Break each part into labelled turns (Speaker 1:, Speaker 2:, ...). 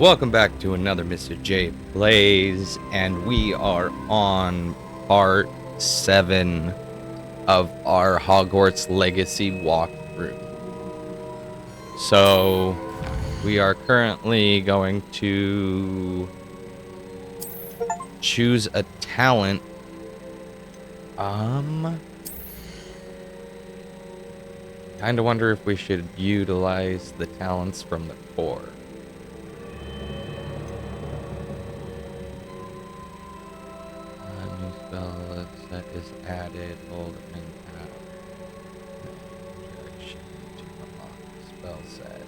Speaker 1: Welcome back to another Mr. J Plays, and we are on part 7 of our Hogwarts Legacy walkthrough. So, we are currently going to choose a talent. Kinda wonder if we should utilize the talents from the core. New spell set is added. Hold it and tap. Direction to unlock the spell set.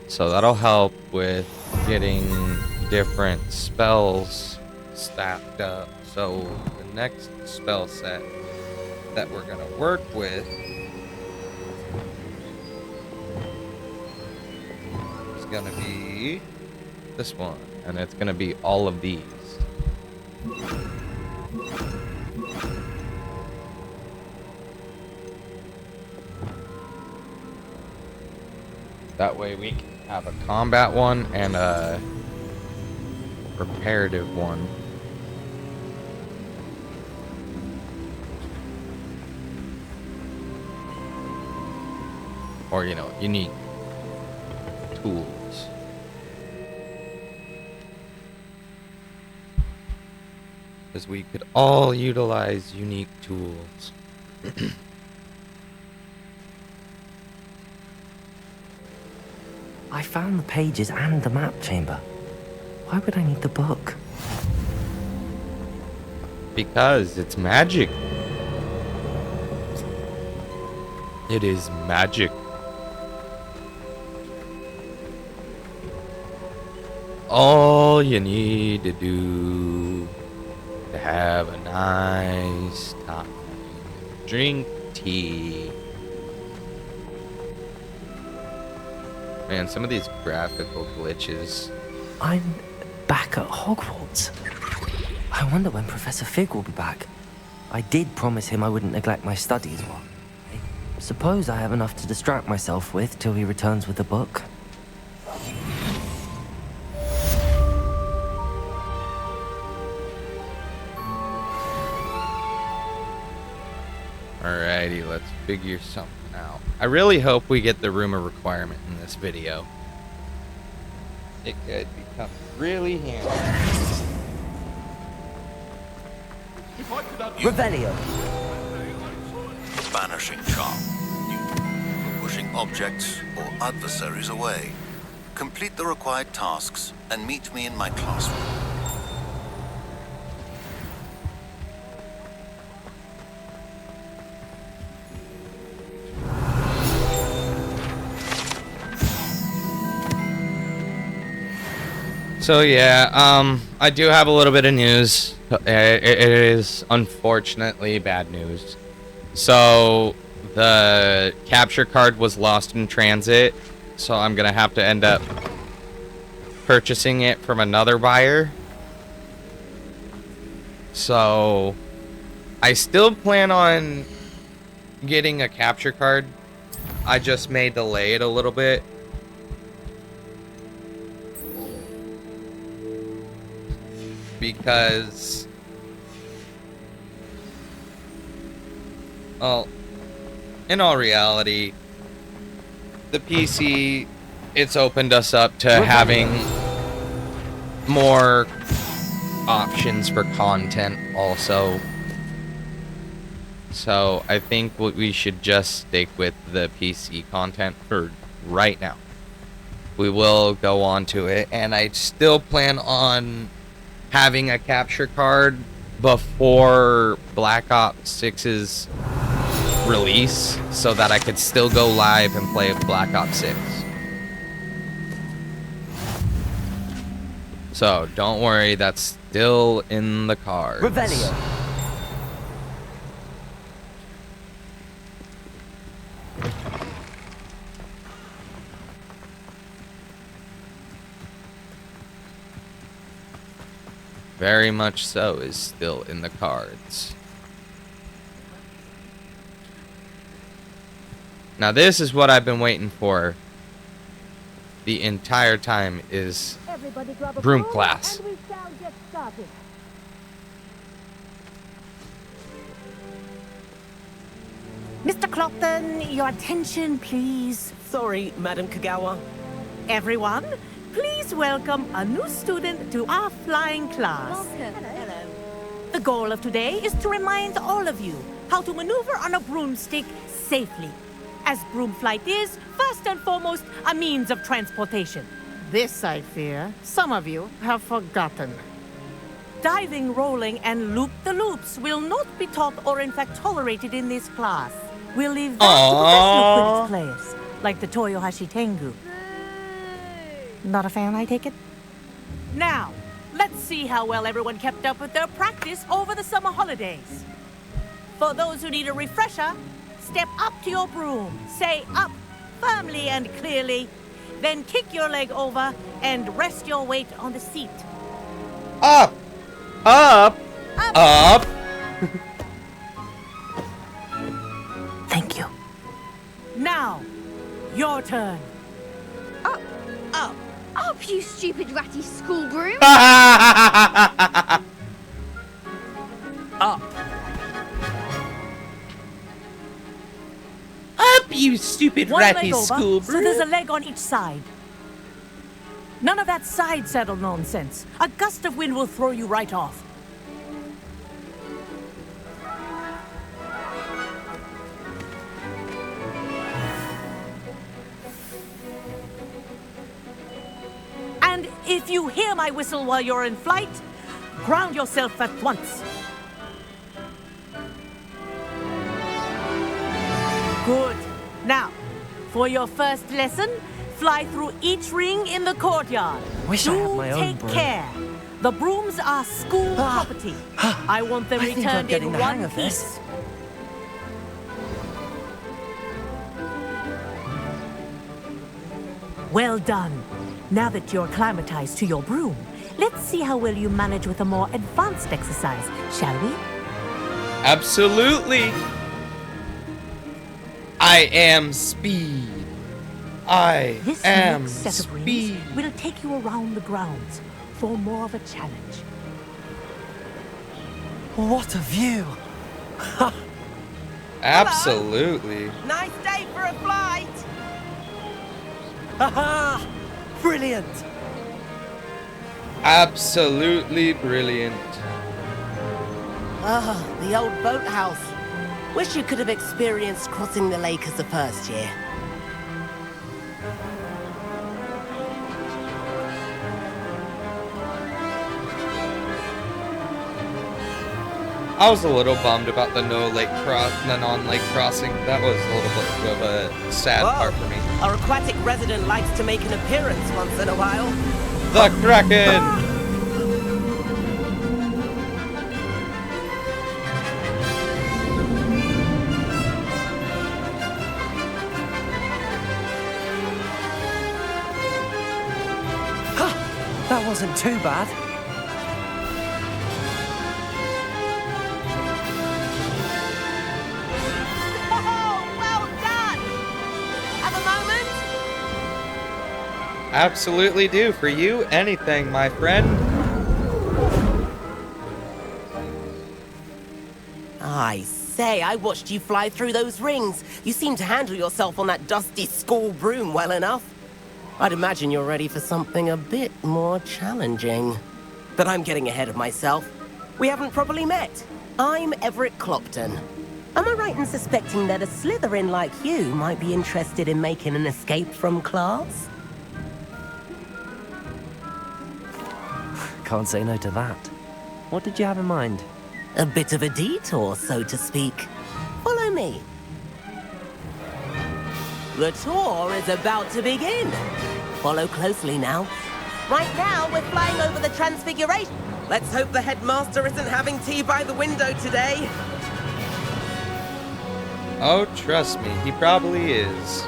Speaker 1: So that'll help with getting different spells stacked up. So the next spell set that we're gonna work with is gonna be this one, and it's gonna be all of these. That way we can have a combat one and a reparative one. Or, you know, unique tools. Because we could all utilize unique tools.
Speaker 2: I found the pages and the map chamber. Why would I need the book?
Speaker 1: Because it's magic. It is magic. All you need to do to have a nice time. Drink tea. Man, some of these graphical glitches.
Speaker 2: I'm back at Hogwarts. I wonder when Professor Fig will be back. I did promise him I wouldn't neglect my studies while. I suppose I have enough to distract myself with till he returns with the book.
Speaker 1: Alrighty, let's figure something out. I really hope we get the rumor requirement in this video. It could become really handy.
Speaker 2: Revelio.
Speaker 3: Banishing charm. Pushing objects or adversaries away. Complete the required tasks and meet me in my classroom.
Speaker 1: So yeah, I do have a little bit of news. It is unfortunately bad news. So the capture card was lost in transit, so I'm gonna have to end up purchasing it from another buyer. So I still plan on getting a capture card. I just may delay it a little bit. Because, well, in all reality, the PC, it's opened us up to having more options for content also. So I think we should just stick with the PC content for right now. We will go on to it, and I still plan on having a capture card before Black Ops 6's release so that I could still go live and play Black Ops 6. So don't worry, that's still in the cards.
Speaker 2: Revelio.
Speaker 1: Very much so is still in the cards. Now this is what I've been waiting for the entire time is
Speaker 4: Everybody grab a
Speaker 1: broom
Speaker 4: broom
Speaker 1: class.
Speaker 4: and we shall get started. Mr. Clopton, your attention, please.
Speaker 5: Sorry, Madam Kagawa.
Speaker 4: Everyone, please welcome a new student to our flying class.
Speaker 5: Hello.
Speaker 4: The goal of today is to remind all of you how to maneuver on a broomstick safely, as broom flight is, first and foremost, a means of transportation. This, I fear, some of you have forgotten. Diving, rolling, and loop-the-loops will not be taught or in fact tolerated in this class. We'll leave that to professional Quidditch players, like the Toyohashi Tengu. Not a fan, I take it? Now, let's see how well everyone kept up with their practice over the summer holidays. For those who need a refresher, step up to your broom, say up firmly and clearly, then kick your leg over and rest your weight on the seat.
Speaker 1: Up! Up! Up!
Speaker 4: Thank you. Now, your turn.
Speaker 6: Up, you stupid ratty school broom.
Speaker 1: Up!
Speaker 5: Up.
Speaker 1: Up, you stupid
Speaker 4: One
Speaker 1: ratty
Speaker 4: leg over,
Speaker 1: school
Speaker 4: so there's a leg on each side. None of that side saddle nonsense. A gust of wind will throw you right off. And if you hear my whistle while you're in flight, ground yourself at once. Good. Now, for your first lesson, fly through each ring in the courtyard.
Speaker 2: Wish I had my own
Speaker 4: Take
Speaker 2: broom.
Speaker 4: care. The brooms are school property. I want them
Speaker 2: I think I'm
Speaker 4: returned
Speaker 2: getting
Speaker 4: in
Speaker 2: the hang
Speaker 4: one
Speaker 2: of this.
Speaker 4: piece. Well done. Now that you're acclimatized to your broom, let's see how well you manage with a more advanced exercise, shall we?
Speaker 1: Absolutely. I am speed. I
Speaker 4: This
Speaker 1: am
Speaker 4: next set of rings
Speaker 1: speed.
Speaker 4: will take you around the grounds for more of a challenge.
Speaker 2: What a view!
Speaker 1: Absolutely.
Speaker 5: Nice day for a flight.
Speaker 2: Haha! Brilliant!
Speaker 1: Absolutely brilliant.
Speaker 5: Ah, the old boathouse. Wish you could have experienced crossing the lake as a first year.
Speaker 1: I was a little bummed about the non-lake crossing. That was a little bit of a sad part for me.
Speaker 5: Our aquatic resident likes to make an appearance once in a while.
Speaker 1: The Kraken!
Speaker 2: That wasn't too bad.
Speaker 5: Oh, well done! Have a moment?
Speaker 1: Absolutely do. For you, anything, my friend.
Speaker 5: I say, I watched you fly through those rings. You seem to handle yourself on that dusty school broom well enough. I'd imagine you're ready for something a bit more challenging. But I'm getting ahead of myself. We haven't properly met. I'm Everett Clopton. Am I right in suspecting that a Slytherin like you might be interested in making an escape from class?
Speaker 2: Can't say no to that. What did you have in mind?
Speaker 5: A bit of a detour, so to speak. Follow me. The tour is about to begin. Follow closely now. Right now, we're flying over the Transfiguration. Let's hope the headmaster isn't having tea by the window today.
Speaker 1: Oh, trust me, he probably is.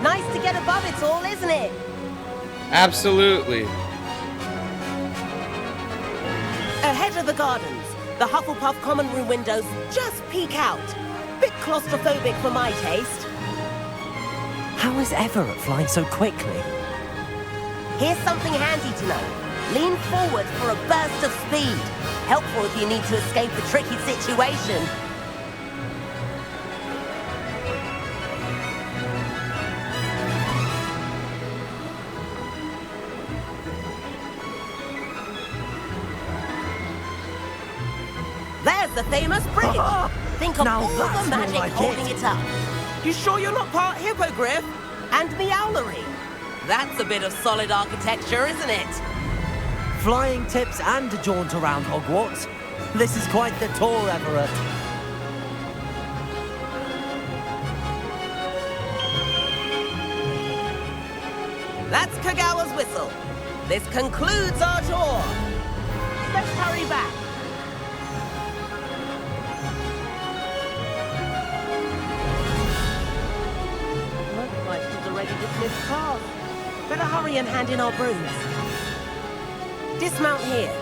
Speaker 5: Nice to get above it all, isn't it?
Speaker 1: Absolutely.
Speaker 5: Ahead of the gardens, the Hufflepuff common room windows just peek out. Bit claustrophobic for my taste.
Speaker 2: How is Everett flying so quickly?
Speaker 5: Here's something handy to know. Lean forward for a burst of speed. Helpful if you need to escape a tricky situation. There's the famous bridge. Think of
Speaker 2: Now
Speaker 5: all
Speaker 2: that's
Speaker 5: the
Speaker 2: more
Speaker 5: magic
Speaker 2: like
Speaker 5: holding
Speaker 2: it.
Speaker 5: it up. You sure you're not part hippogriff? And meowlery? That's a bit of solid architecture, isn't it?
Speaker 2: Flying tips and a jaunt around Hogwarts. This is quite the tour, Everett.
Speaker 5: That's Kagawa's whistle. This concludes our tour. Let's hurry back. Looks like she's already dismissed class. Better hurry and hand in our brooms. Dismount here.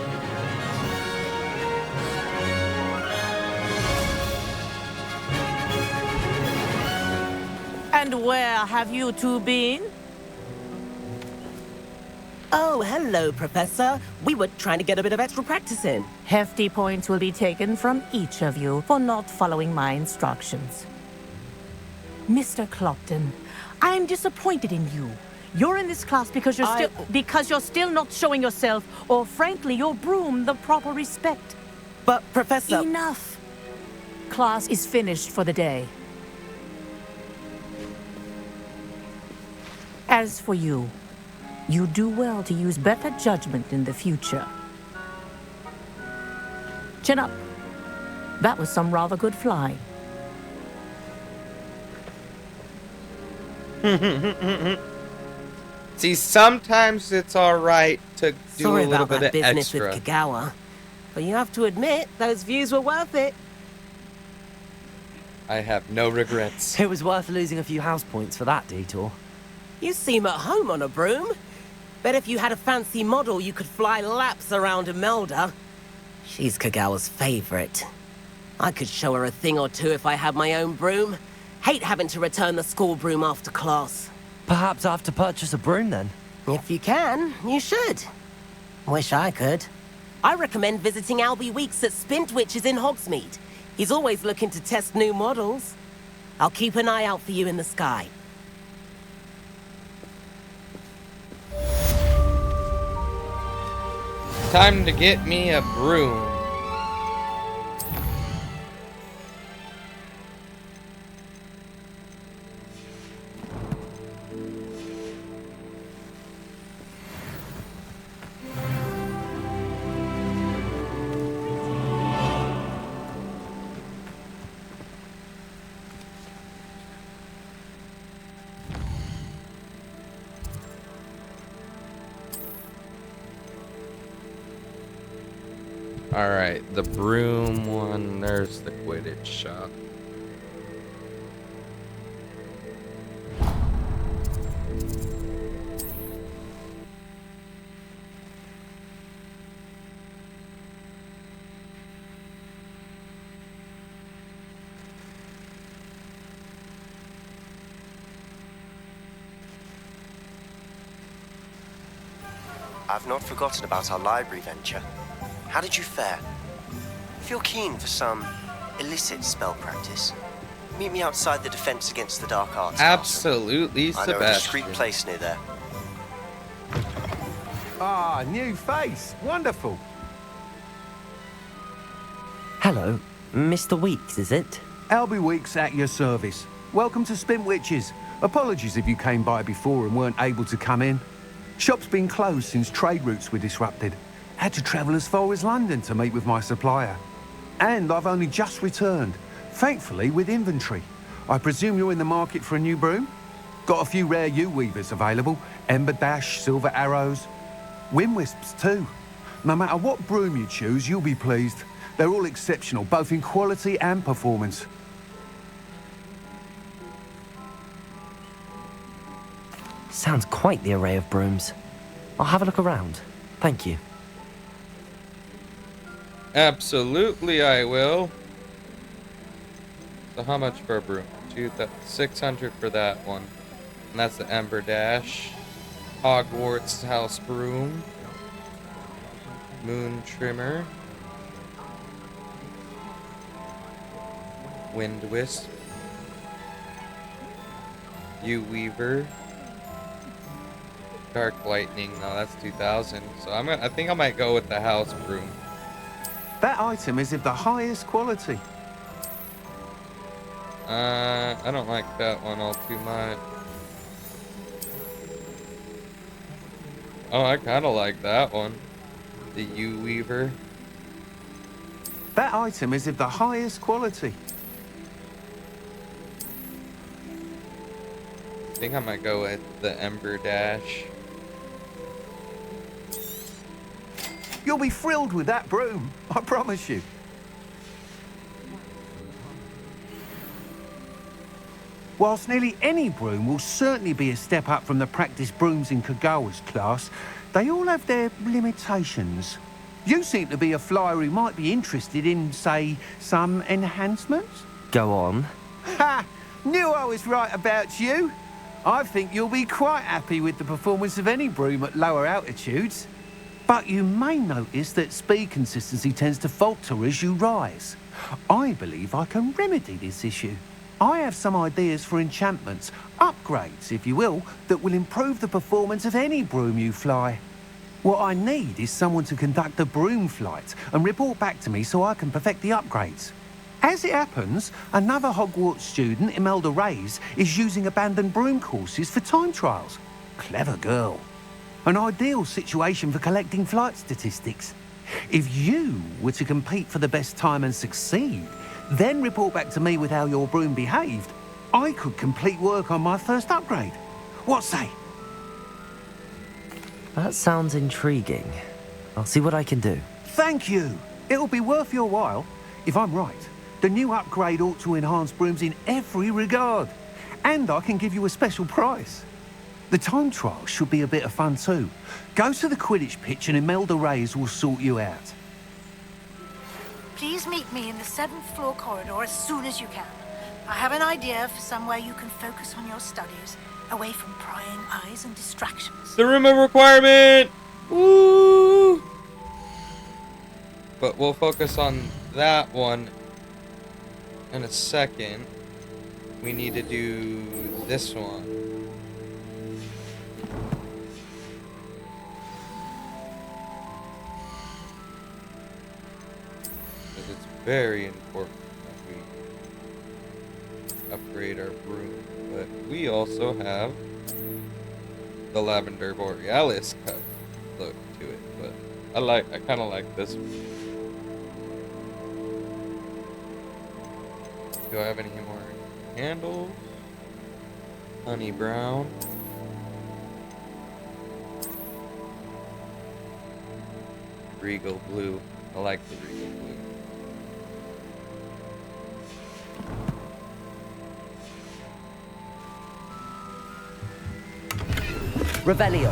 Speaker 4: And where have you two been?
Speaker 5: Oh, hello, Professor. We were trying to get a bit of extra practice in.
Speaker 4: Hefty points will be taken from each of you for not following my instructions. Mr. Clopton, I'm disappointed in you. You're in this class because you're still not showing yourself, or frankly, your broom the proper respect.
Speaker 5: But, Professor...
Speaker 4: Enough. Class is finished for the day. As for you, you do well to use better judgment in the future. Chin up. That was some rather good flying.
Speaker 1: See, sometimes it's alright to do
Speaker 5: Sorry
Speaker 1: a little
Speaker 5: about
Speaker 1: bit
Speaker 5: that
Speaker 1: of
Speaker 5: business
Speaker 1: extra.
Speaker 5: with Kagawa. But you have to admit, those views were worth it.
Speaker 1: I have no regrets.
Speaker 2: It was worth losing a few house points for that detour.
Speaker 5: You seem at home on a broom. Bet if you had a fancy model, you could fly laps around Imelda. She's Kagawa's favorite. I could show her a thing or two if I had my own broom. Hate having to return the school broom after class.
Speaker 2: Perhaps I have to purchase a broom then.
Speaker 5: If you can, you should. Wish I could. I recommend visiting Albie Weeks at Spintwitches in Hogsmeade. He's always looking to test new models. I'll keep an eye out for you in the sky.
Speaker 1: Time to get me a broom. Alright, the broom one, there's the Quidditch shop.
Speaker 7: I've not forgotten about our library venture. How did you fare? If you're keen for some illicit spell practice, meet me outside the Defense Against the Dark Arts.
Speaker 1: Absolutely,
Speaker 7: I know a discreet
Speaker 1: Sebastian.
Speaker 7: place near there.
Speaker 8: Ah, new face. Wonderful.
Speaker 2: Hello, Mr. Weeks, is it?
Speaker 8: Albie Weeks at your service. Welcome to Spintwitches. Apologies if you came by before and weren't able to come in. Shop's been closed since trade routes were disrupted. Had to travel as far as London to meet with my supplier. And I've only just returned, thankfully with inventory. I presume you're in the market for a new broom? Got a few rare U-weavers available. Ember Dash, Silver Arrows. Wind Wisps too. No matter what broom you choose, you'll be pleased. They're all exceptional, both in quality and performance.
Speaker 2: Sounds quite the array of brooms. I'll have a look around. Thank you.
Speaker 1: Absolutely, I will. So how much for a broom? 600 for that one. And that's the Ember Dash. Hogwarts House Broom. Moon Trimmer. Wind Wisp. U Weaver. Dark Lightning. No, that's 2000. So I think I might go with the House Broom.
Speaker 8: That item is of the highest quality.
Speaker 1: I don't like that one all too much. Oh, I kind of like that one. The U Weaver.
Speaker 8: That item is of the highest quality.
Speaker 1: I think I might go with the Ember Dash.
Speaker 8: You'll be thrilled with that broom, I promise you. Whilst nearly any broom will certainly be a step up from the practice brooms in Kagawa's class, they all have their limitations. You seem to be a flyer who might be interested in, say, some enhancements?
Speaker 2: Go on.
Speaker 8: Ha! Knew I was right about you. I think you'll be quite happy with the performance of any broom at lower altitudes. But you may notice that speed consistency tends to falter as you rise. I believe I can remedy this issue. I have some ideas for enchantments, upgrades, if you will, that will improve the performance of any broom you fly. What I need is someone to conduct a broom flight and report back to me so I can perfect the upgrades. As it happens, another Hogwarts student, Imelda Reyes, is using abandoned broom courses for time trials. Clever girl. An ideal situation for collecting flight statistics. If you were to compete for the best time and succeed, then report back to me with how your broom behaved, I could complete work on my first upgrade. What say?
Speaker 2: That sounds intriguing. I'll see what I can do.
Speaker 8: Thank you. It'll be worth your while. If I'm right, the new upgrade ought to enhance brooms in every regard. And I can give you a special price. The time trial should be a bit of fun too. Go to the Quidditch pitch and Imelda Reyes will sort you out.
Speaker 9: Please meet me in the 7th floor corridor as soon as you can. I have an idea for somewhere you can focus on your studies, away from prying eyes and distractions.
Speaker 1: The room of requirement! Woo! But we'll focus on that one in a second. We need to do this one. Because it's very important that we upgrade our broom. But we also have the Lavender Borealis cut look to it. But I kind of like this one. Do I have any more handles? Honey brown. Regal blue. I like the regal blue.
Speaker 2: Revelio.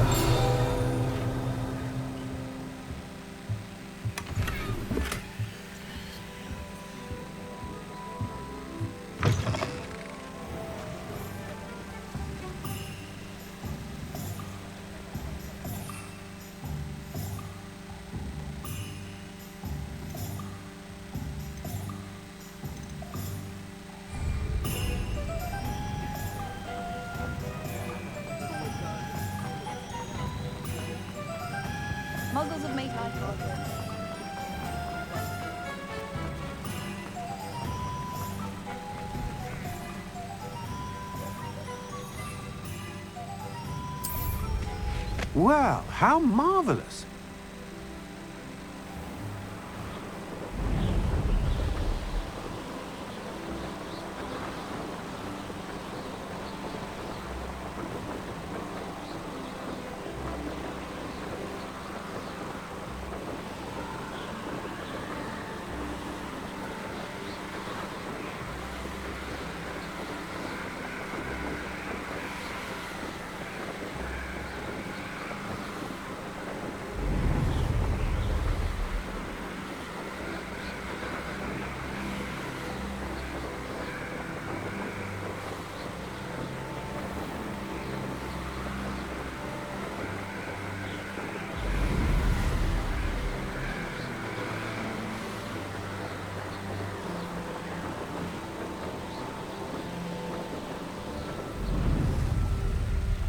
Speaker 6: Muggles have made high progress.
Speaker 8: Well, how marvellous.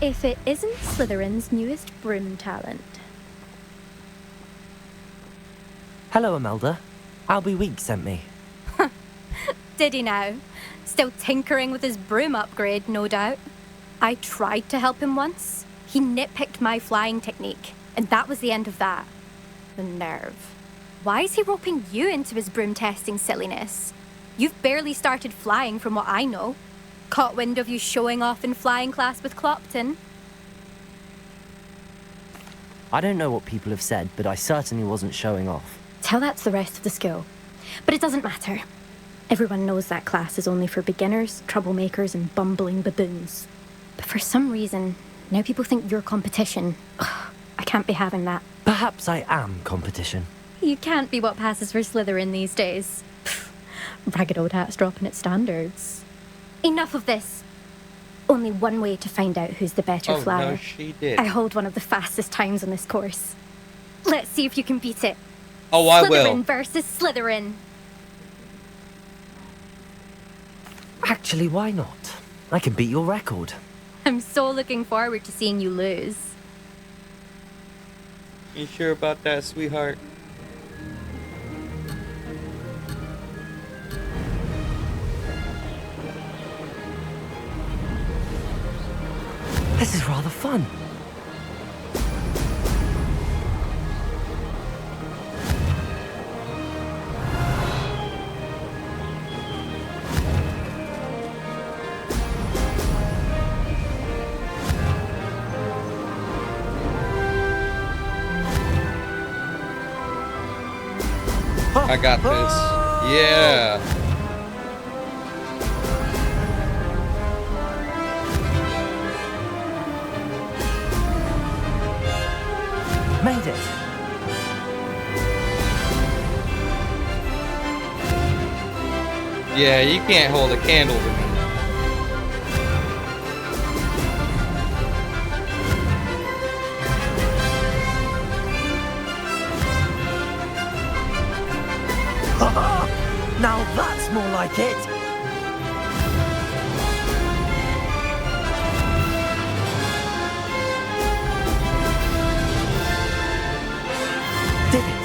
Speaker 10: If it isn't Slytherin's newest broom talent.
Speaker 2: Hello, Imelda. Albie Weeks sent me.
Speaker 10: Did he now? Still tinkering with his broom upgrade, no doubt. I tried to help him once. He nitpicked my flying technique, and that was the end of that. The nerve. Why is he roping you into his broom testing silliness? You've barely started flying from what I know. Caught wind of you showing off in flying class with Clopton.
Speaker 2: I don't know what people have said, but I certainly wasn't showing off.
Speaker 10: Tell that to the rest of the school. But it doesn't matter. Everyone knows that class is only for beginners, troublemakers, and bumbling baboons. But for some reason, now people think you're competition. Ugh, I can't be having that.
Speaker 2: Perhaps I am competition.
Speaker 10: You can't be what passes for Slytherin these days. Pfft, ragged old hat's dropping its standards. Enough of this. Only one way to find out who's the better flyer.
Speaker 1: No, she did.
Speaker 10: I hold one of the fastest times on this course. Let's see if you can beat it.
Speaker 1: Oh, I will.
Speaker 10: Slytherin versus Slytherin.
Speaker 2: Actually, why not? I can beat your record.
Speaker 10: I'm so looking forward to seeing you lose.
Speaker 1: You sure about that, sweetheart?
Speaker 2: This is rather fun.
Speaker 1: I got this. Yeah.
Speaker 2: Made it.
Speaker 1: Yeah, you can't hold a candle to me.
Speaker 2: Now that's more like it. Did it.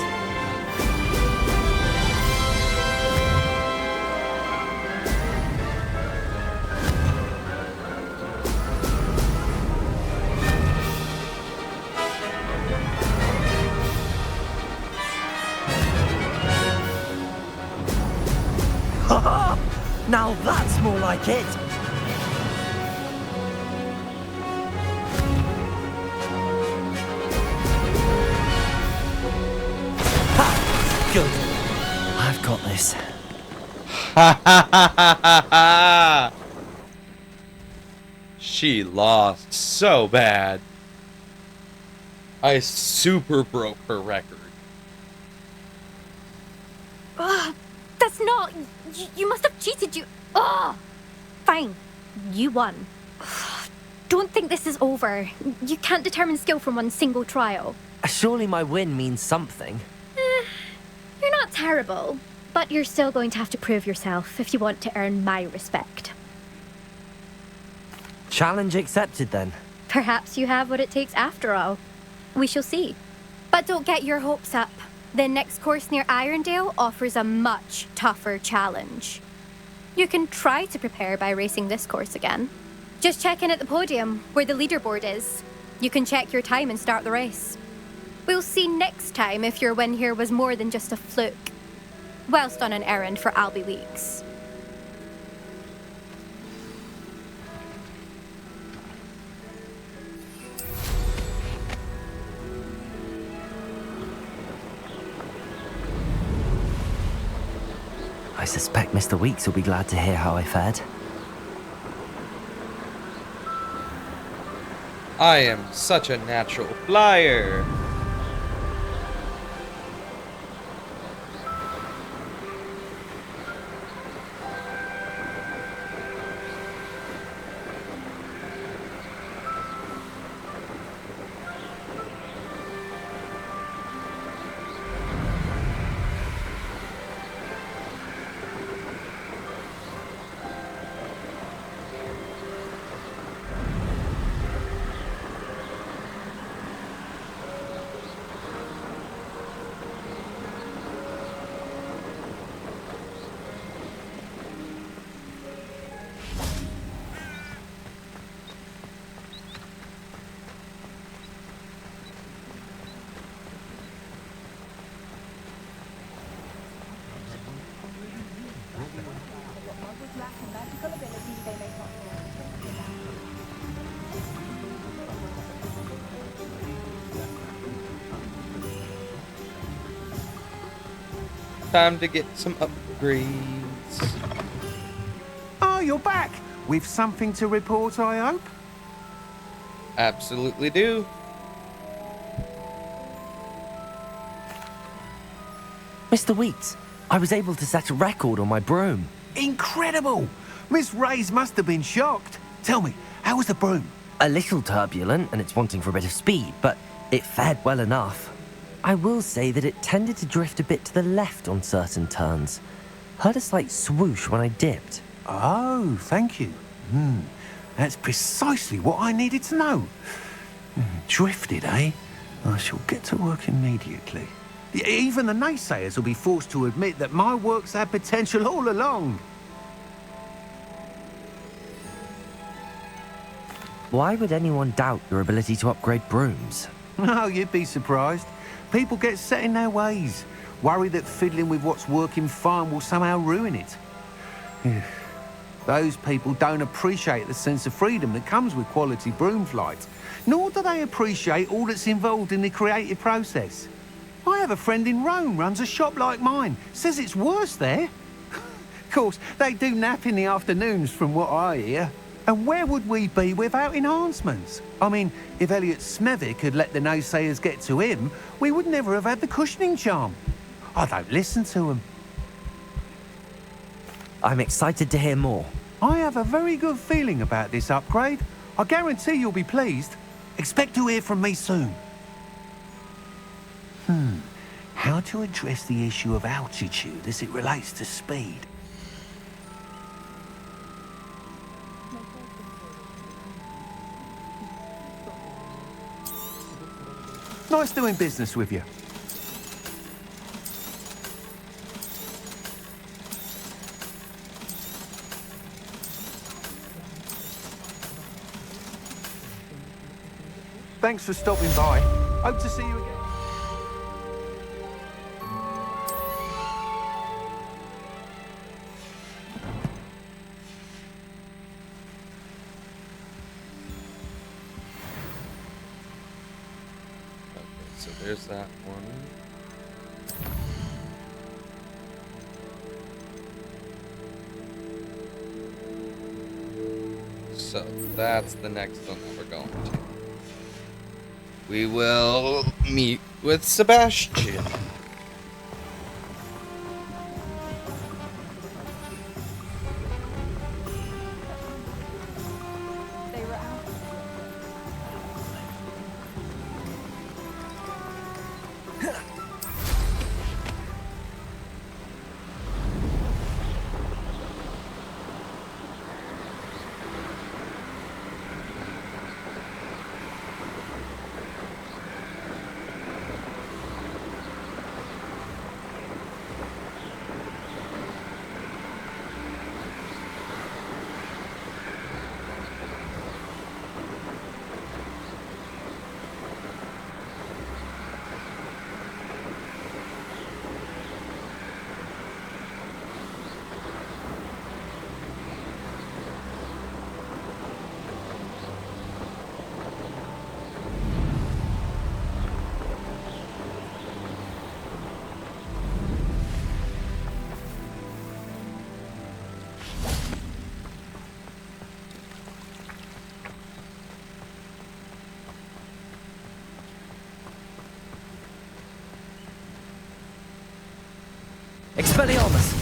Speaker 2: Now that's more like it. Ha! Good. I've got this.
Speaker 1: Ha ha ha ha ha ha! She lost so bad. I super broke her record.
Speaker 10: Ugh, that's not... You must have cheated, you... Ugh! Fine. You won. Ugh, don't think this is over. You can't determine skill from one single trial.
Speaker 2: Surely my win means something.
Speaker 10: You're not terrible, but you're still going to have to prove yourself if you want to earn my respect.
Speaker 2: Challenge accepted then.
Speaker 10: Perhaps you have what it takes after all. We shall see. But don't get your hopes up. The next course near Irondale offers a much tougher challenge. You can try to prepare by racing this course again. Just check in at the podium, where the leaderboard is. You can check your time and start the race. We'll see next time if your win here was more than just a fluke, whilst on an errand for Albie Weeks.
Speaker 2: I suspect Mr. Weeks will be glad to hear how I fared.
Speaker 1: I am such a natural flyer. Time to get some upgrades.
Speaker 8: Oh, you're back. With something to report, I hope?
Speaker 1: Absolutely do.
Speaker 2: Mr. Weeks, I was able to set a record on my broom.
Speaker 8: Incredible! Miss Reyes must have been shocked. Tell me, how was the broom?
Speaker 2: A little turbulent and it's wanting for a bit of speed, but it fared well enough. I will say that it tended to drift a bit to the left on certain turns. Heard a slight swoosh when I dipped.
Speaker 8: Oh, thank you. That's precisely what I needed to know. Drifted, eh? I shall get to work immediately. Even the naysayers will be forced to admit that my work's had potential all along.
Speaker 2: Why would anyone doubt your ability to upgrade brooms?
Speaker 8: Oh, you'd be surprised. People get set in their ways, worry that fiddling with what's working fine will somehow ruin it. Those people don't appreciate the sense of freedom that comes with quality broom flight, nor do they appreciate all that's involved in the creative process. I have a friend in Rome runs a shop like mine, says it's worse there. Of course, they do nap in the afternoons from what I hear. And where would we be without enhancements? I mean, if Elliot Smethwick had let the naysayers get to him, we would never have had the cushioning charm. I don't listen to them.
Speaker 2: I'm excited to hear more.
Speaker 8: I have a very good feeling about this upgrade. I guarantee you'll be pleased. Expect to hear from me soon. How to address the issue of altitude as it relates to speed? Nice doing business with you. Thanks for stopping by. Hope to see you again.
Speaker 1: So there's that one. So that's the next one that we're going to. We will meet with Sebastian.
Speaker 6: They were out.
Speaker 2: Expelliarmus!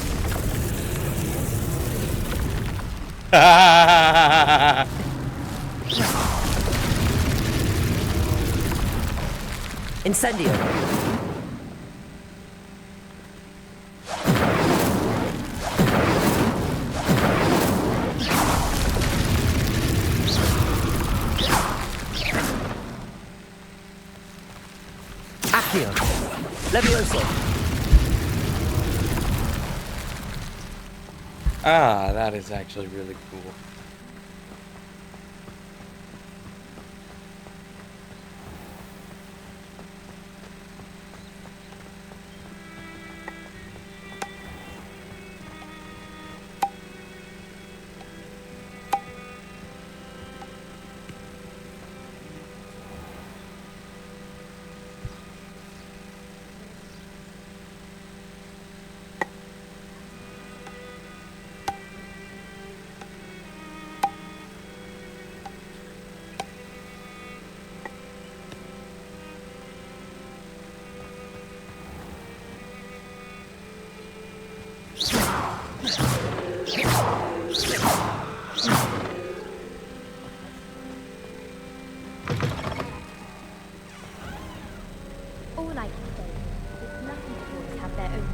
Speaker 2: Incendio! Accio! Levioso!
Speaker 1: Ah, that is actually really cool.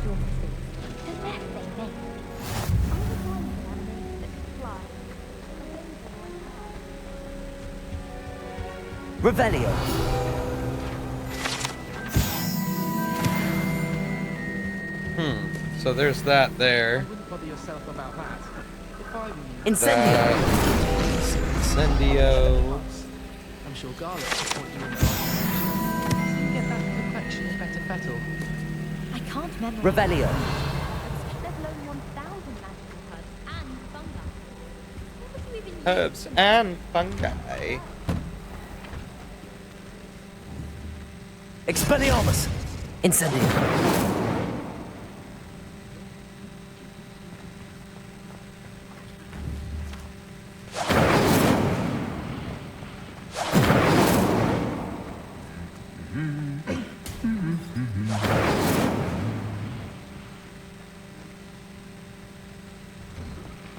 Speaker 6: your mistakes. The best they make. I'm designing animals that can fly.
Speaker 2: Revelio.
Speaker 1: So there's that there.
Speaker 11: Wouldn't bother yourself about that. If I were you,
Speaker 2: Incendio.
Speaker 1: Incendio.
Speaker 11: I'm sure Garlic would point you in the right direction. So you get that complexion is better fettle.
Speaker 6: I can't memorize.
Speaker 2: Revelio.
Speaker 6: Let alone 1,000 magical herbs and fungi. What would you even use?
Speaker 1: Herbs and fungi.
Speaker 2: Expelliarmus. Incendio.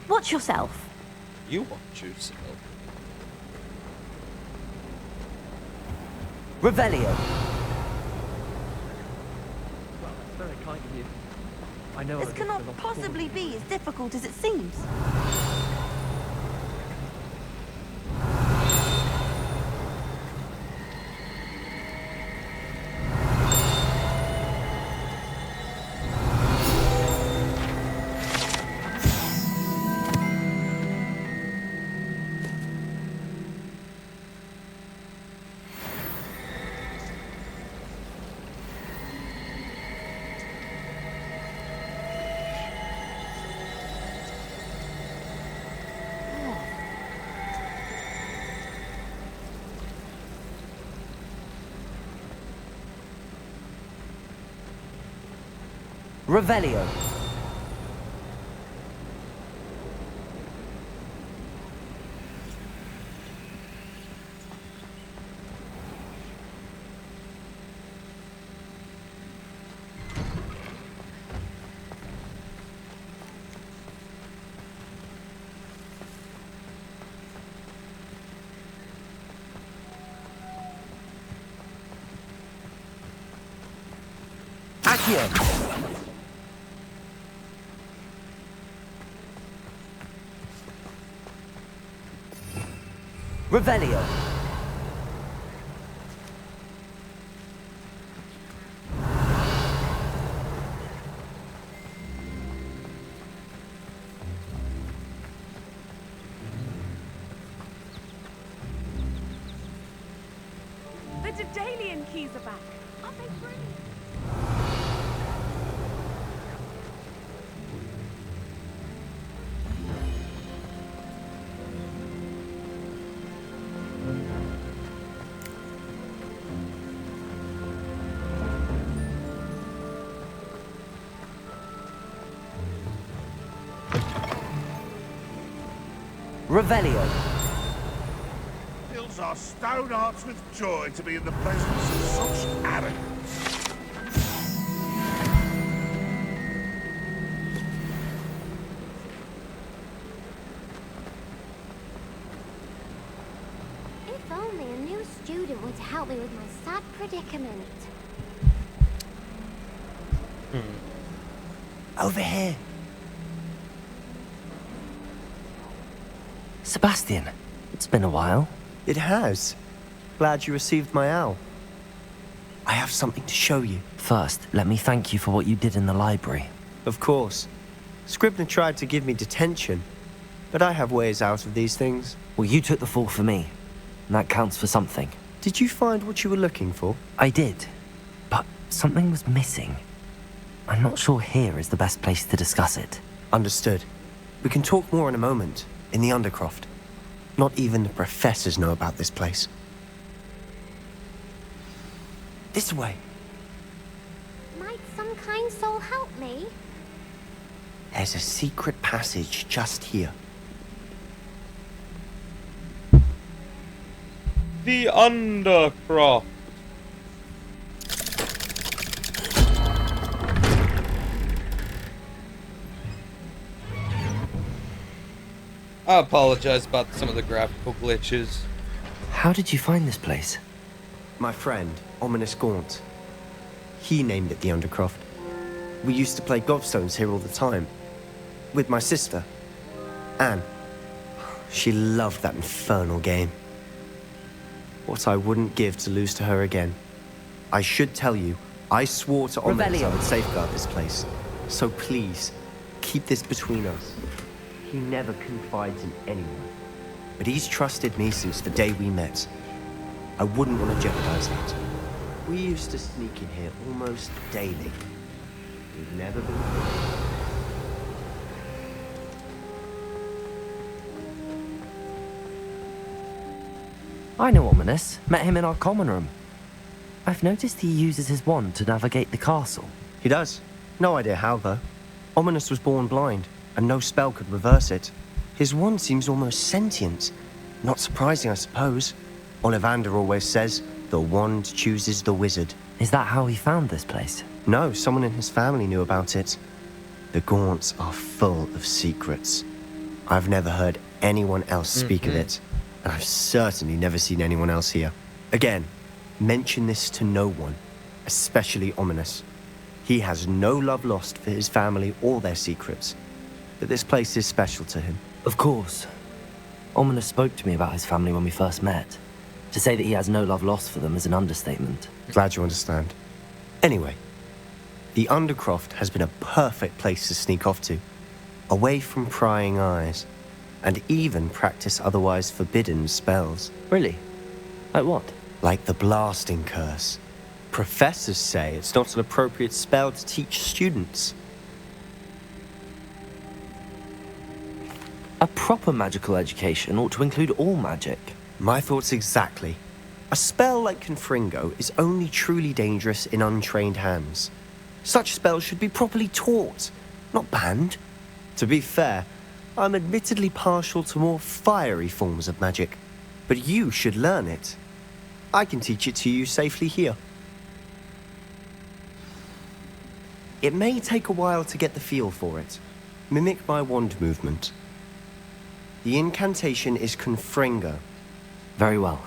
Speaker 6: Watch yourself.
Speaker 1: You watch yourself.
Speaker 2: Revelio.
Speaker 11: Well, that's very kind of you. I know
Speaker 12: This
Speaker 11: I've
Speaker 12: cannot
Speaker 11: been
Speaker 12: possibly be as difficult as it seems.
Speaker 2: Revelio. Accio. Revelio.
Speaker 4: The Daedalian keys are back. Aren't they brilliant?
Speaker 2: Revelio.
Speaker 13: Fills our stone hearts with joy to be in the presence of such arrogance.
Speaker 10: If only a new student were to help me with my sad predicament.
Speaker 2: Over here. Sebastian, it's been a while.
Speaker 7: It has. Glad you received my owl. I have something to show you.
Speaker 2: First, let me thank you for what you did in the library.
Speaker 7: Of course. Scribner tried to give me detention, but I have ways out of these things.
Speaker 2: Well, you took the fall for me, and that counts for something.
Speaker 7: Did you find what you were looking for?
Speaker 2: I did, but something was missing. I'm not sure here is the best place to discuss it.
Speaker 7: Understood. We can talk more in a moment, in the Undercroft. Not even the professors know about this place. This way.
Speaker 10: Might some kind soul help me?
Speaker 7: There's a secret passage just here.
Speaker 1: The Undercroft. I apologize about some of the graphical glitches.
Speaker 2: How did you find this place?
Speaker 7: My friend, Ominous Gaunt. He named it the Undercroft. We used to play gobstones here all the time. With my sister, Anne. She loved that infernal game. What I wouldn't give to lose to her again. I should tell you, I swore to Ominous I would safeguard this place. So please, keep this between us. He never confides in anyone. But he's trusted me since the day we met. I wouldn't want to jeopardize that. We used to sneak in here almost daily. We've never been...
Speaker 2: I know Ominous. Met him in our common room. I've noticed he uses his wand to navigate the castle.
Speaker 7: He does. No idea how, though. Ominous was born blind, and no spell could reverse it. His wand seems almost sentient. Not surprising, I suppose. Ollivander always says, the wand chooses the wizard.
Speaker 2: Is that how he found this place?
Speaker 7: No, someone in his family knew about it. The Gaunts are full of secrets. I've never heard anyone else speak of it, and I've certainly never seen anyone else here. Again, mention this to no one, especially Ominous. He has no love lost for his family or their secrets, but this place is special to him.
Speaker 2: Of course. Ominous spoke to me about his family when we first met. To say that he has no love lost for them is an understatement.
Speaker 7: Glad you understand. Anyway, the Undercroft has been a perfect place to sneak off to, away from prying eyes, and even practice otherwise forbidden spells.
Speaker 2: Really? Like what?
Speaker 7: Like the blasting curse. Professors say it's not an appropriate spell to teach students.
Speaker 2: A proper magical education ought to include all magic.
Speaker 7: My thoughts exactly. A spell like Confringo is only truly dangerous in untrained hands. Such spells should be properly taught, not banned. To be fair, I'm admittedly partial to more fiery forms of magic, but you should learn it. I can teach it to you safely here. It may take a while to get the feel for it. Mimic my wand movement. The incantation is Confringo.
Speaker 2: Very well.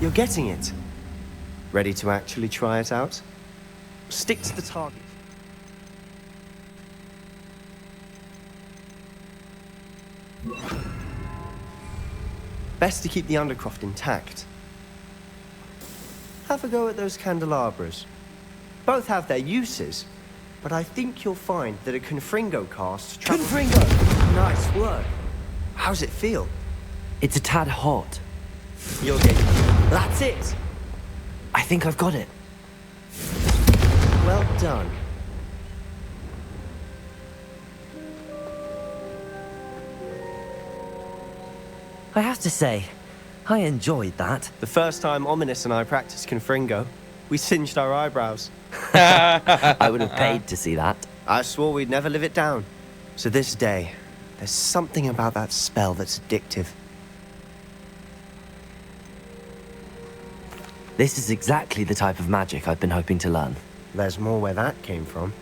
Speaker 7: You're getting it. Ready to actually try it out? Stick to the target. Best to keep the Undercroft intact. Have a go at those candelabras. Both have their uses, but I think you'll find that a Confringo cast...
Speaker 2: Confringo!
Speaker 7: Nice work. How's it feel?
Speaker 2: It's a tad hot.
Speaker 7: You're getting... That's it!
Speaker 2: I think I've got it.
Speaker 7: Well done.
Speaker 2: I have to say, I enjoyed that.
Speaker 7: The first time Ominous and I practiced Confringo, we singed our eyebrows.
Speaker 2: I would have paid to see that.
Speaker 7: I swore we'd never live it down. So this day, there's something about that spell that's addictive.
Speaker 2: This is exactly the type of magic I've been hoping to learn.
Speaker 7: There's more where that came from.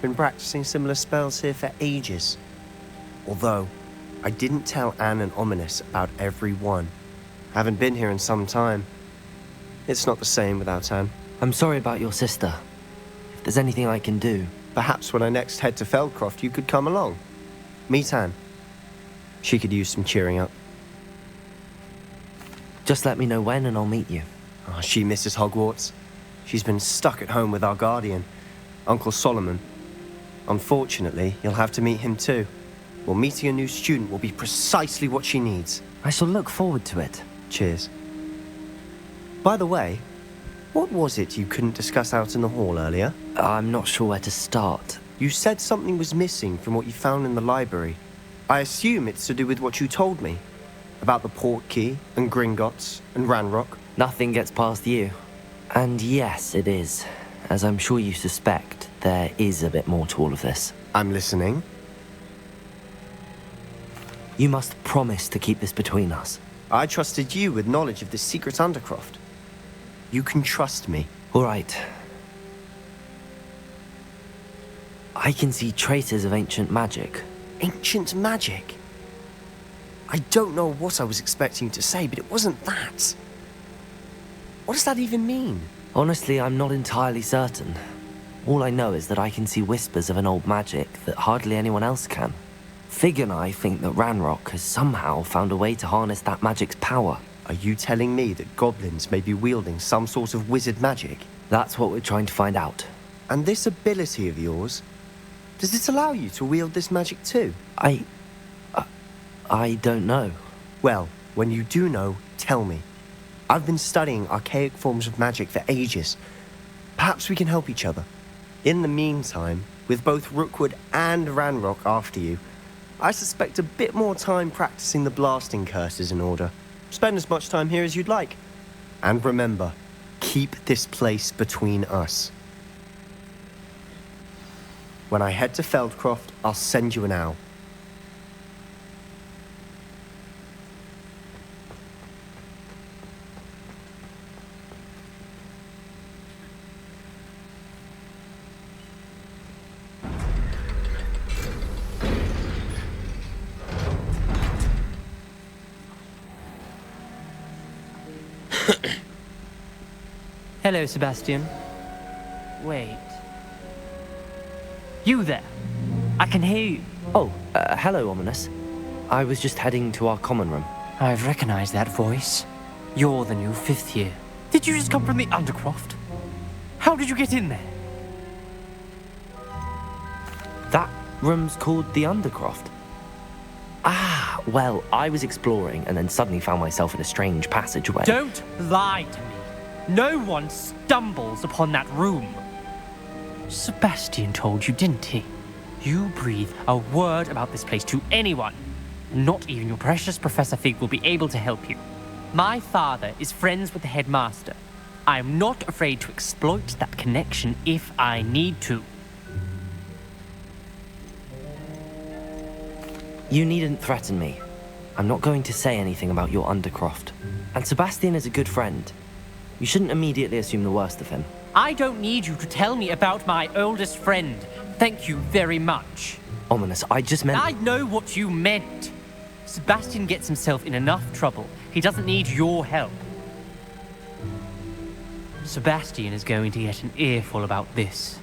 Speaker 7: Been practicing similar spells here for ages. Although, I didn't tell Anne and Ominous about every one. Haven't been here in some time. It's not the same without Anne.
Speaker 2: I'm sorry about your sister. If there's anything I can do...
Speaker 7: Perhaps when I next head to Feldcroft, you could come along. Meet Anne. She could use some cheering up.
Speaker 2: Just let me know when and I'll meet you.
Speaker 7: Oh, she misses Hogwarts. She's been stuck at home with our guardian, Uncle Solomon. Unfortunately, you'll have to meet him too. Well, meeting a new student will be precisely what she needs.
Speaker 2: I shall look forward to it.
Speaker 7: Cheers. By the way, what was it you couldn't discuss out in the hall earlier?
Speaker 2: I'm not sure where to start.
Speaker 7: You said something was missing from what you found in the library. I assume it's to do with what you told me. About the port key, and Gringotts, and Ranrock.
Speaker 2: Nothing gets past you. And yes, it is. As I'm sure you suspect, there is a bit more to all of this.
Speaker 7: I'm listening.
Speaker 2: You must promise to keep this between us.
Speaker 7: I trusted you with knowledge of this secret Undercroft. You can trust me.
Speaker 2: All right. I can see traces of ancient magic.
Speaker 7: Ancient magic? I don't know what I was expecting to say, but it wasn't that. What does that even mean?
Speaker 2: Honestly, I'm not entirely certain. All I know is that I can see whispers of an old magic that hardly anyone else can. Fig and I think that Ranrock has somehow found a way to harness that magic's power.
Speaker 7: Are you telling me that goblins may be wielding some sort of wizard magic?
Speaker 2: That's what we're trying to find out.
Speaker 7: And this ability of yours, does it allow you to wield this magic too?
Speaker 2: I don't know.
Speaker 7: Well, when you do know, tell me. I've been studying archaic forms of magic for ages. Perhaps we can help each other. In the meantime, with both Rookwood and Ranrock after you, I suspect a bit more time practicing the blasting curse is in order. Spend as much time here as you'd like. And remember, keep this place between us. When I head to Feldcroft, I'll send you an owl.
Speaker 14: Hello, Sebastian. Wait. You there? I can hear you.
Speaker 2: Oh, hello, Ominous. I was just heading to our common room.
Speaker 14: I've recognized that voice. You're the new 5th year. Did you just come from the Undercroft? How did you get in there?
Speaker 2: That room's called the Undercroft. Ah, well, I was exploring and then suddenly found myself in a strange passageway.
Speaker 14: Don't lie to me. No one stumbles upon that room. Sebastian told you, didn't he? You breathe a word about this place to anyone, and not even your precious Professor Fig will be able to help you. My father is friends with the headmaster. I am not afraid to exploit that connection if I need to.
Speaker 2: You needn't threaten me. I'm not going to say anything about your Undercroft. And Sebastian is a good friend. You shouldn't immediately assume the worst of him.
Speaker 14: I don't need you to tell me about my oldest friend. Thank you very much.
Speaker 2: Ominous, I just meant...
Speaker 14: I know what you meant. Sebastian gets himself in enough trouble. He doesn't need your help. Sebastian is going to get an earful about this.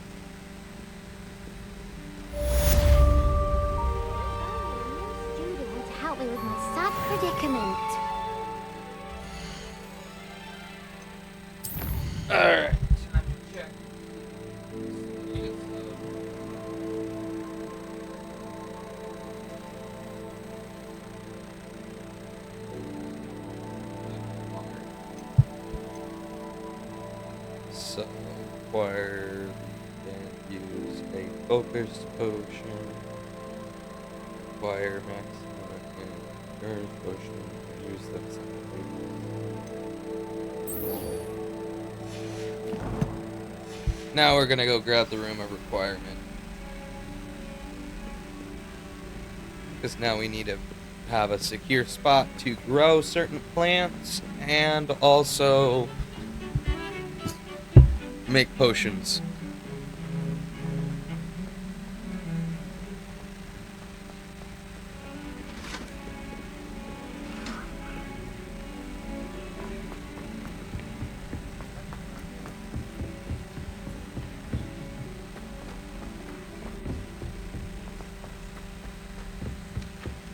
Speaker 6: Student, help me with my sad predicament.
Speaker 1: Alright. So, acquire and use a focus potion. Acquire maximum endurance potion. Use them separately. Now we're gonna go grab the room of requirement. Because now we need to have a secure spot to grow certain plants and also make potions.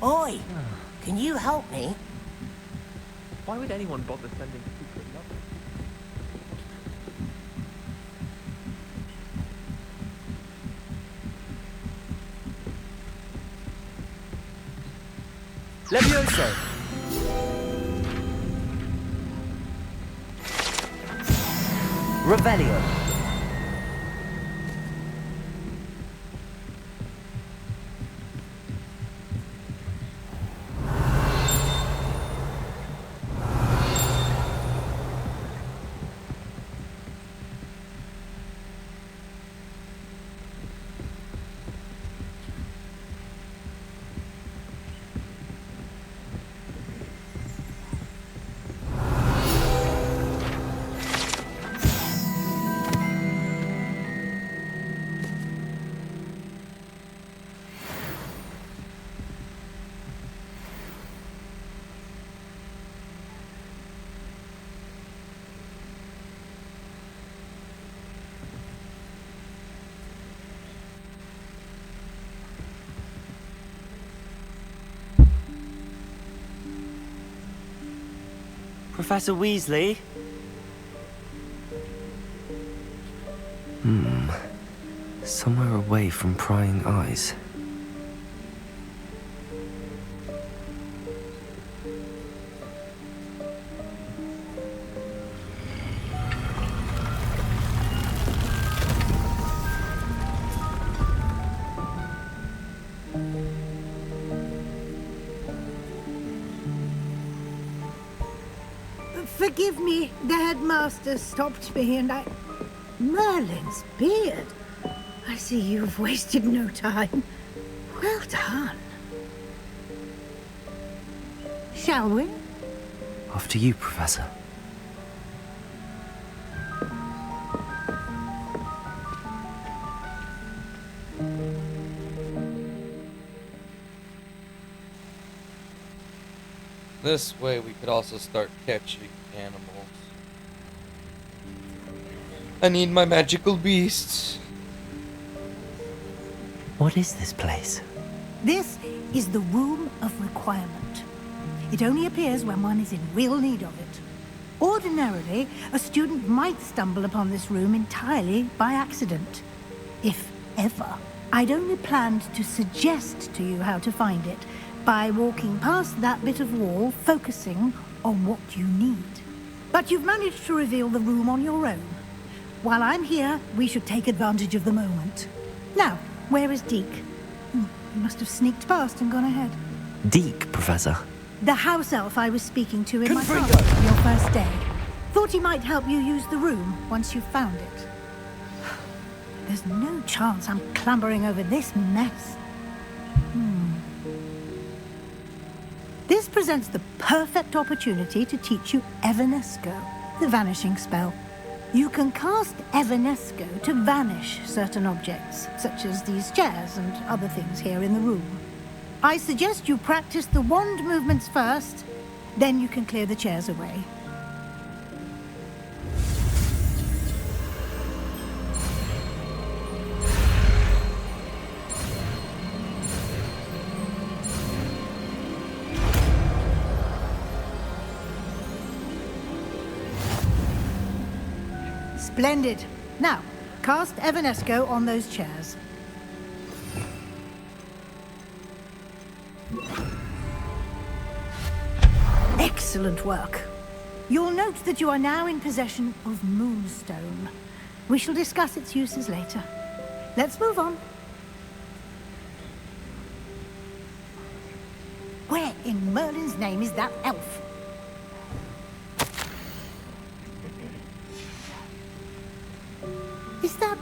Speaker 5: Oi! Can you help me?
Speaker 11: Why would anyone bother sending secret love?
Speaker 5: Levioso!
Speaker 2: Revelio. Professor Weasley? Somewhere away from prying eyes.
Speaker 9: Forgive me, the headmaster stopped me and I... Merlin's beard. I see you've wasted no time. Well done. Shall we?
Speaker 2: After you, Professor.
Speaker 1: This way we could also start catching animals. I need my magical beasts.
Speaker 2: What is this place?
Speaker 9: This is the Room of Requirement. It only appears when one is in real need of it. Ordinarily, a student might stumble upon this room entirely by accident. If ever. I'd only planned to suggest to you how to find it by walking past that bit of wall, focusing on what you need. But you've managed to reveal the room on your own. While I'm here, we should take advantage of the moment. Now, where is Deke? He must have sneaked past and gone ahead.
Speaker 2: Deke, Professor.
Speaker 9: The house elf I was speaking to in my class on your first day. Thought he might help you use the room once you've found it. There's no chance I'm clambering over this mess. This presents the perfect opportunity to teach you Evanesco, the vanishing spell. You can cast Evanesco to vanish certain objects, such as these chairs and other things here in the room. I suggest you practice the wand movements first, then you can clear the chairs away. Splendid. Now, cast Evanesco on those chairs. Excellent work. You'll note that you are now in possession of Moonstone. We shall discuss its uses later. Let's move on. Where in Merlin's name is that elf? Is that...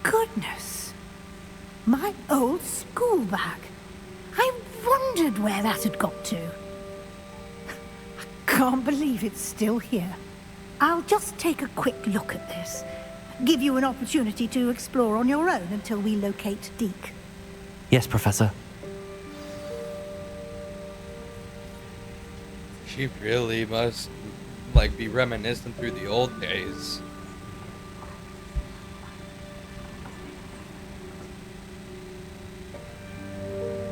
Speaker 9: Goodness. My old school bag. I wondered where that had got to. I can't believe it's still here. I'll just take a quick look at this. Give you an opportunity to explore on your own until we locate Deke.
Speaker 2: Yes, Professor.
Speaker 1: She really must, be reminiscent through the old days.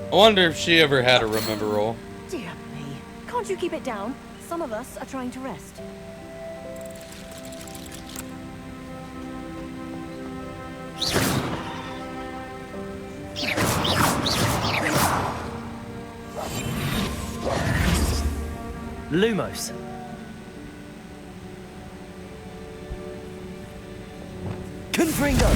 Speaker 1: I wonder if she ever had a remember-all.
Speaker 12: Dear me. Can't you keep it down? Some of us are trying to rest.
Speaker 2: Lumos. Confringo!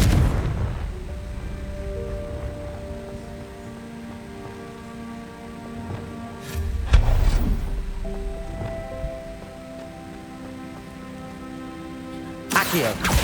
Speaker 2: Accio.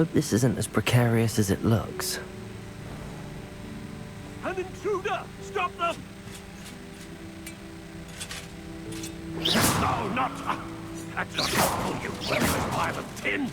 Speaker 2: hope this isn't as precarious as it looks.
Speaker 13: An intruder! Stop them! No, not... That's not helpful, you worthless pile of tin!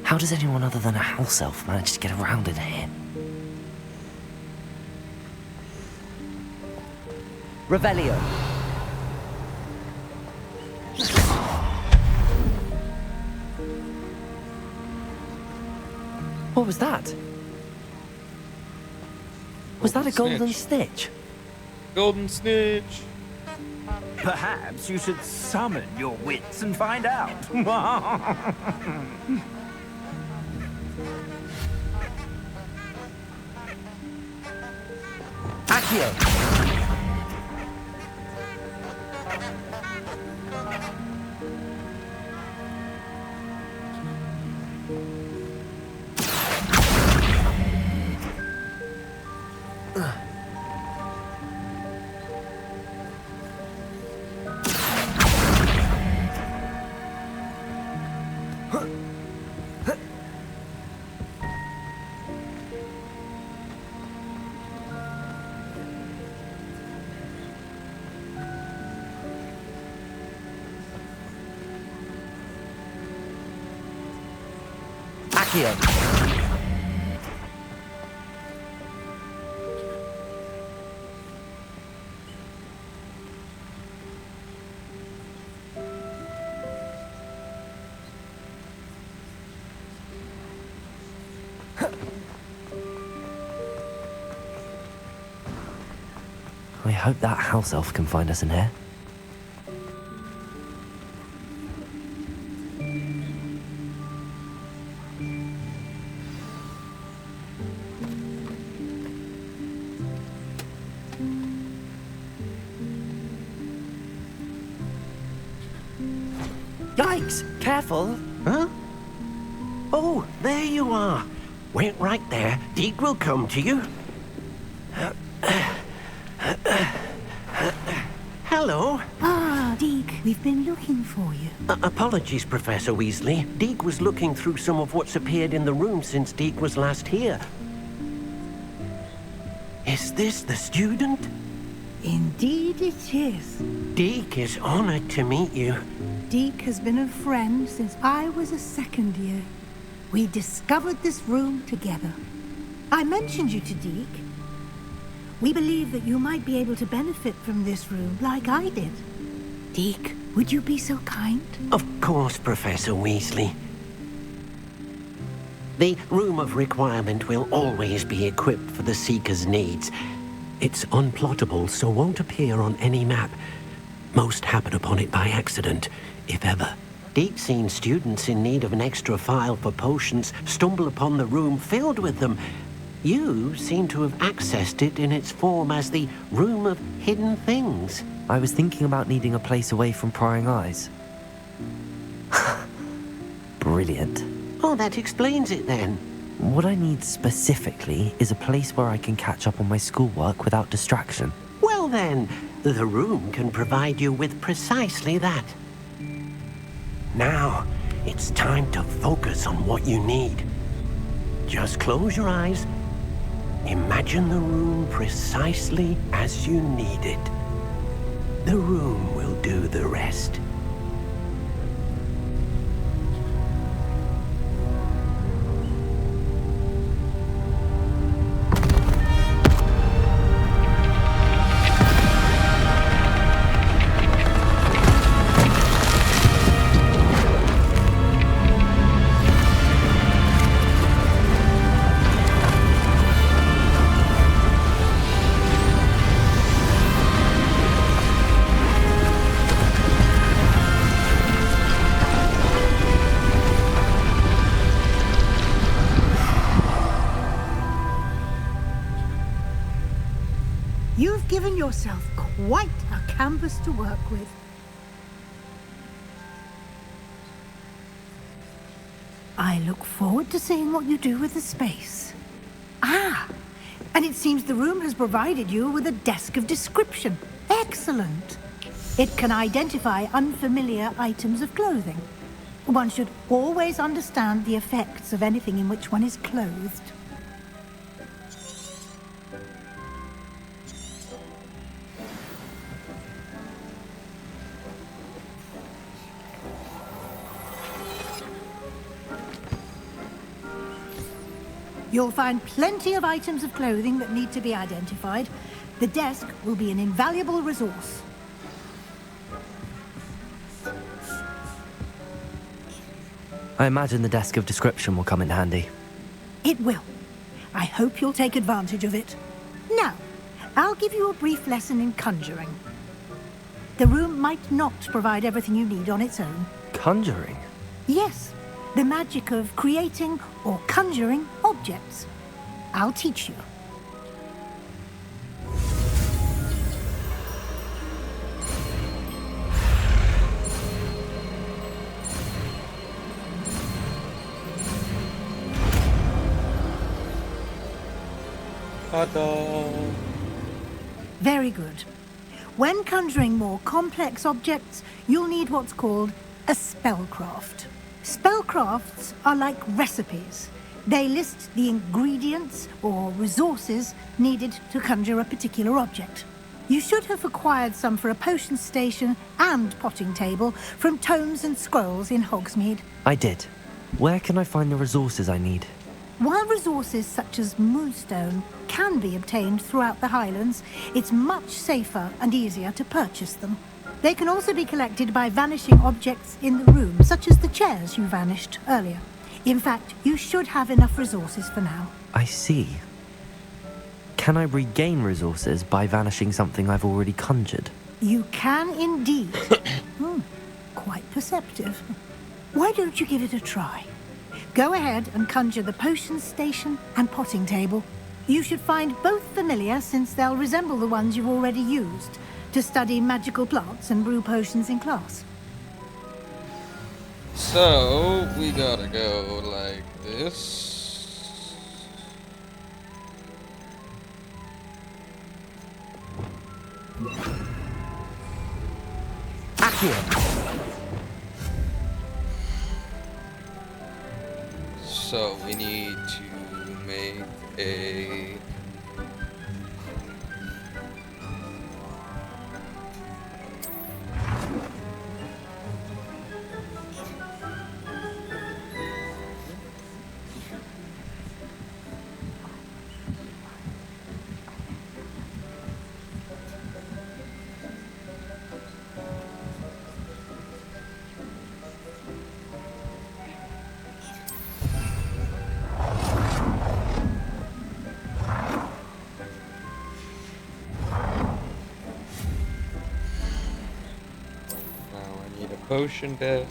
Speaker 2: How does anyone other than a house elf manage to get around in here? Revelio. What was that? Was that a golden snitch?
Speaker 1: Golden snitch.
Speaker 15: Perhaps you should summon your wits and find out.
Speaker 2: Accio! Accio! I hope that house elf can find us in here.
Speaker 16: Yikes! Careful! Huh? Oh, there you are. Wait right there. Deke will come to you. Hello.
Speaker 9: Ah, Deke, we've been looking for you.
Speaker 16: Apologies, Professor Weasley. Deke was looking through some of what's appeared in the room since Deke was last here. Is this the student?
Speaker 9: Indeed it is.
Speaker 16: Deke is honored to meet you.
Speaker 9: Deke has been a friend since I was a second year. We discovered this room together. I mentioned you to Deke. We believe that you might be able to benefit from this room like I did. Deke, would you be so kind?
Speaker 16: Of course, Professor Weasley. The Room of Requirement will always be equipped for the Seeker's needs. It's unplottable, so won't appear on any map. Most happen upon it by accident, if ever. Deke's seen students in need of an extra file for potions stumble upon the room filled with them. You seem to have accessed it in its form as the Room of Hidden Things.
Speaker 2: I was thinking about needing a place away from prying eyes. Brilliant.
Speaker 16: Oh, that explains it then.
Speaker 2: What I need specifically is a place where I can catch up on my schoolwork without distraction.
Speaker 16: Well then, the room can provide you with precisely that. Now, it's time to focus on what you need. Just close your eyes. Imagine the room precisely as you need it. The room will do the rest.
Speaker 9: You've given yourself quite a canvas to work with. I look forward to seeing what you do with the space. Ah, and it seems the room has provided you with a desk of description. Excellent. It can identify unfamiliar items of clothing. One should always understand the effects of anything in which one is clothed. You'll find plenty of items of clothing that need to be identified. The desk will be an invaluable resource.
Speaker 2: I imagine the desk of description will come in handy.
Speaker 9: It will. I hope you'll take advantage of it. Now, I'll give you a brief lesson in conjuring. The room might not provide everything you need on its own.
Speaker 2: Conjuring?
Speaker 9: Yes, the magic of creating or conjuring objects. I'll teach you. Very good. When conjuring more complex objects, you'll need what's called a spellcraft. Spellcrafts are like recipes. They list the ingredients or resources needed to conjure a particular object. You should have acquired some for a potion station and potting table from tomes and scrolls in Hogsmeade.
Speaker 2: I did. Where can I find the resources I need?
Speaker 9: While resources such as moonstone can be obtained throughout the Highlands, it's much safer and easier to purchase them. They can also be collected by vanishing objects in the room, such as the chairs you vanished earlier. In fact, you should have enough resources for now.
Speaker 2: I see. Can I regain resources by vanishing something I've already conjured?
Speaker 9: You can indeed. Quite perceptive. Why don't you give it a try? Go ahead and conjure the potion station and potting table. You should find both familiar, since they'll resemble the ones you've already used to study magical plants and brew potions in class.
Speaker 1: So, we gotta go like this.
Speaker 2: Accio.
Speaker 1: So, we need to make a... potion desk.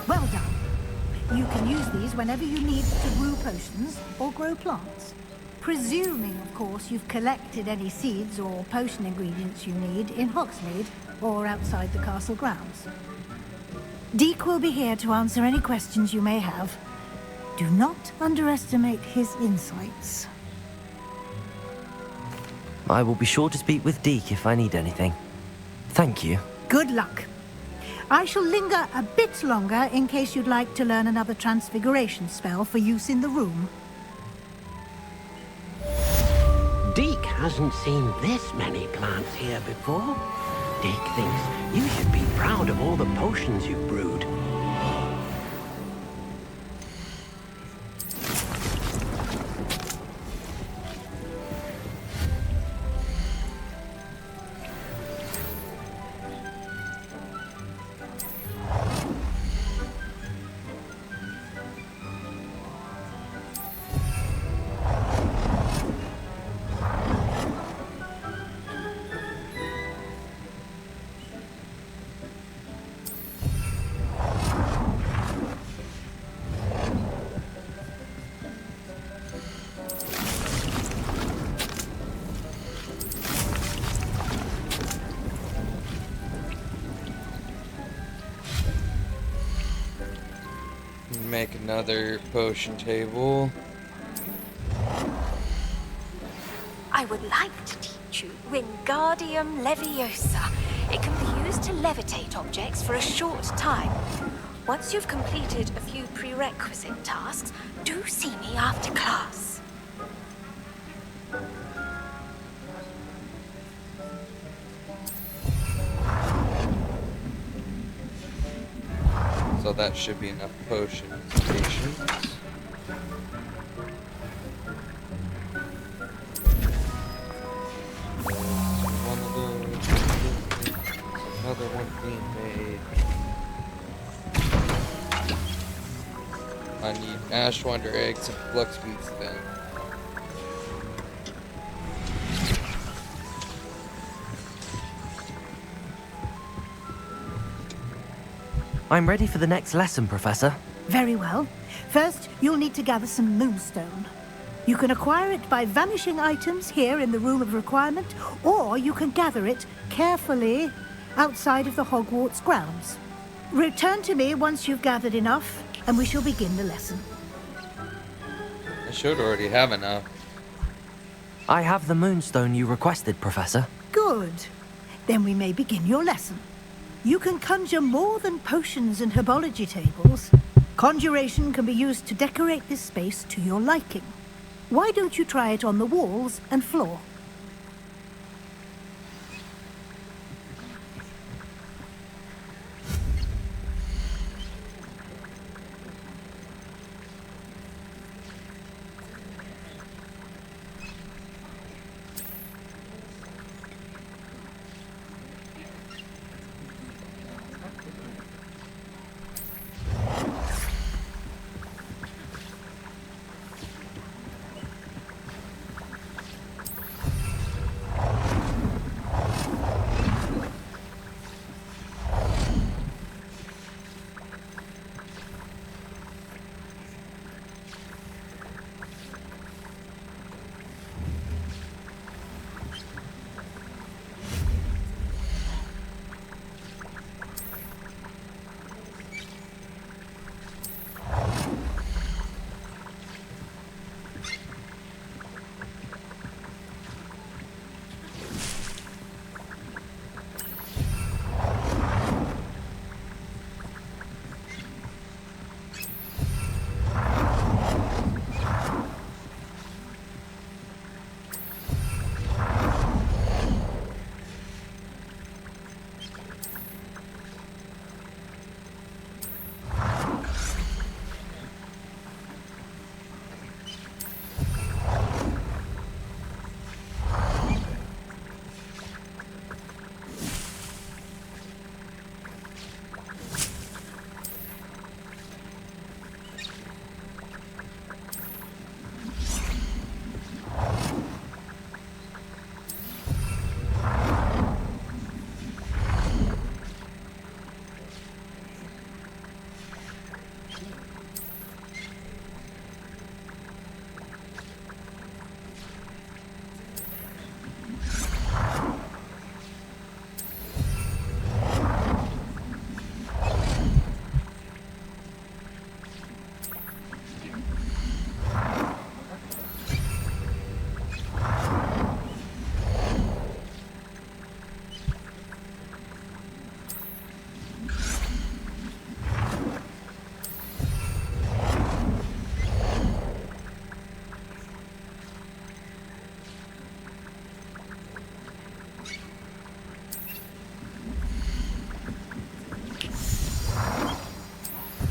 Speaker 9: Well done. You can use these whenever you need to brew potions or grow plants. Presuming, of course, you've collected any seeds or potion ingredients you need in Hogsmeade or outside the castle grounds. Deek will be here to answer any questions you may have. Do not underestimate his insights.
Speaker 2: I will be sure to speak with Deek if I need anything. Thank you.
Speaker 9: Good luck. I shall linger a bit longer in case you'd like to learn another transfiguration spell for use in the room.
Speaker 16: Deek hasn't seen this many plants here before. Deek thinks you should be proud of all the potions you've brewed.
Speaker 1: Make another potion table.
Speaker 17: I would like to teach you Wingardium Leviosa. It can be used to levitate objects for a short time. Once you've completed a few prerequisite tasks, do see me after class.
Speaker 1: So that should be enough potions. Patience. One of those. Another one being made. I need ash wonder eggs and flux beads then.
Speaker 2: I'm ready for the next lesson, Professor.
Speaker 9: Very well. First, you'll need to gather some moonstone. You can acquire it by vanishing items here in the Room of Requirement, or you can gather it carefully outside of the Hogwarts grounds. Return to me once you've gathered enough, and we shall begin the lesson.
Speaker 1: I should already have enough.
Speaker 2: I have the moonstone you requested, Professor.
Speaker 9: Good. Then we may begin your lesson. You can conjure more than potions and herbology tables. Conjuration can be used to decorate this space to your liking. Why don't you try it on the walls and floor?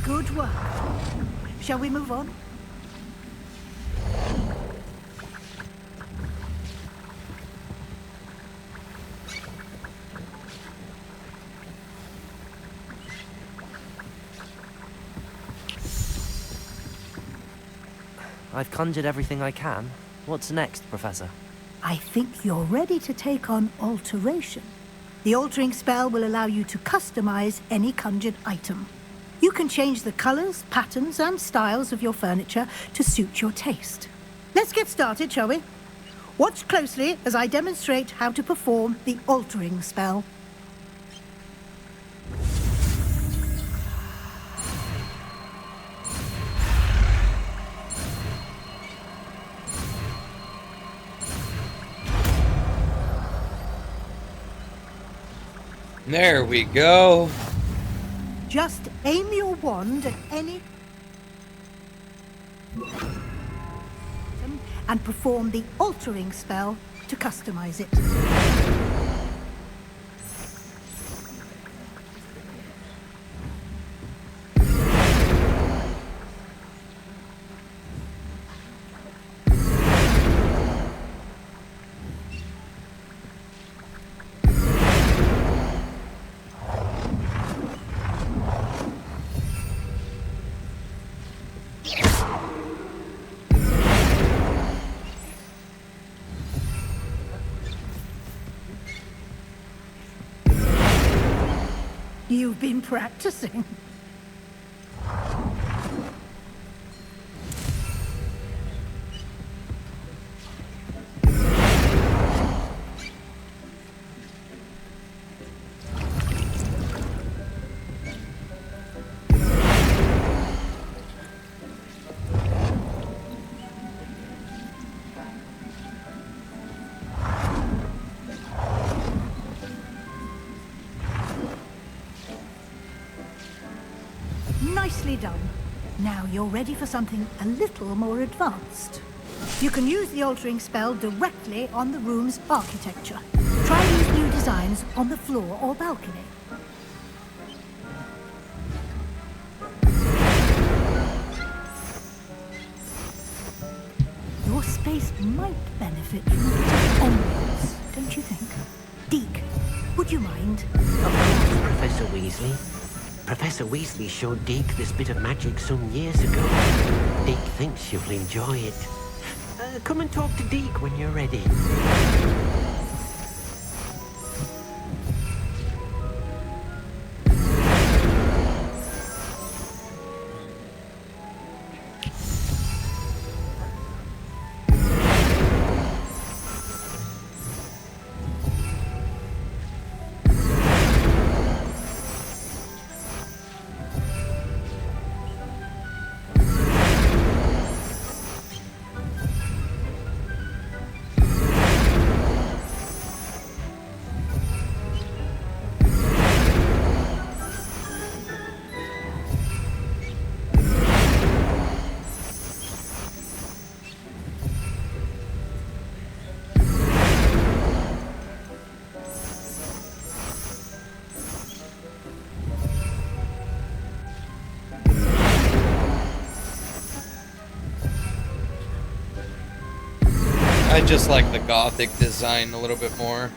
Speaker 9: Good work. Shall we move on?
Speaker 2: I've conjured everything I can. What's next, Professor?
Speaker 9: I think you're ready to take on alteration. The altering spell will allow you to customize any conjured item. You can change the colors, patterns, and styles of your furniture to suit your taste. Let's get started, shall we? Watch closely as I demonstrate how to perform the altering spell.
Speaker 1: There we go.
Speaker 9: Just aim your wand at any and perform the altering spell to customize it. You've been practicing. Nicely done. Now you're ready for something a little more advanced. You can use the altering spell directly on the room's architecture. Try these new designs on the floor or balcony. Your space might benefit from a bit of ambience, don't you think? Deke, would you mind?
Speaker 16: Of course, Professor Weasley. Professor Weasley showed Deke this bit of magic some years ago. Deke thinks you'll enjoy it. Come and talk to Deke when you're ready.
Speaker 1: I just like the gothic design a little bit more.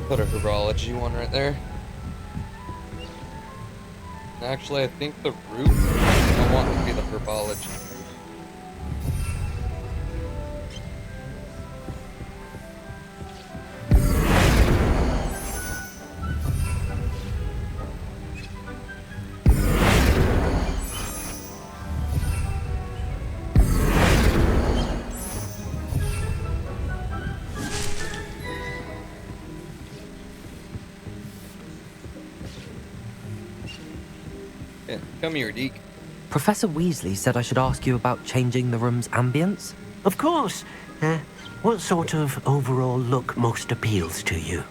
Speaker 1: Put a herbology one right there. Actually, I think the root I want to be the herbology. Come here, Deke.
Speaker 2: Professor Weasley said I should ask you about changing the room's ambience.
Speaker 16: Of course. What sort of overall look most appeals to you?